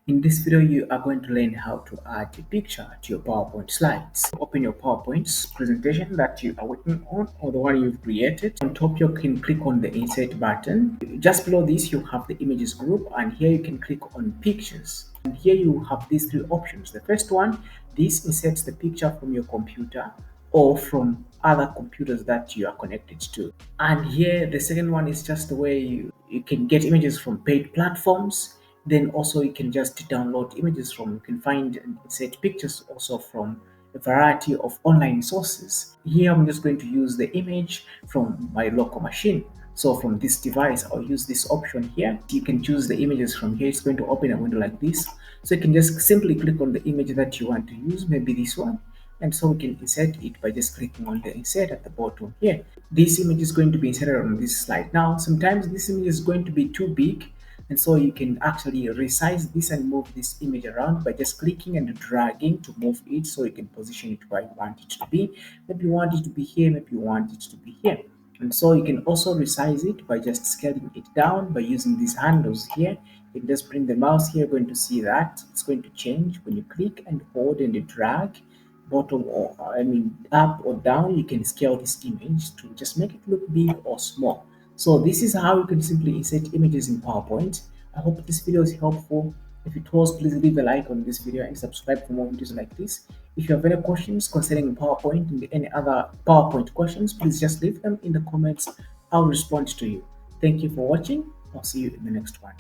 In this video, you are going to learn how to add a picture to your PowerPoint slides. Open your PowerPoint presentation that you are working on or the one you've created. On top, you can click on the Insert button. Just below this, you have the Images group, and here you can click on Pictures. And here you have these three options. The first one, this inserts the picture from your computer or from other computers that you are connected to. And here, the second one is just the way you can get images from paid platforms. Then also you can just download images from, you can find and insert pictures also from a variety of online sources. Here I'm just going to use the image from my local machine. So from this device, I'll use this option here. You can choose the images from here. It's going to open a window like this. So you can just simply click on the image that you want to use, maybe this one. And so we can insert it by just clicking on the insert at the bottom here. This image is going to be inserted on this slide. Now, sometimes this image is going to be too big, and so you can actually resize this and move this image around by just clicking and dragging to move it, so you can position it where you want it to be. Maybe you want it to be here, maybe you want it to be here. And so you can also resize it by just scaling it down by using these handles here. You can just bring the mouse here, you're going to see that it's going to change when you click and hold and drag bottom or up or down. You can scale this image to just make it look big or small. So this is how you can simply insert images in PowerPoint. I hope this video is helpful. If it was, please leave a like on this video and subscribe for more videos like this. If you have any questions concerning PowerPoint and any other PowerPoint questions, please just leave them in the comments. I'll respond to you. Thank you for watching. I'll see you in the next one.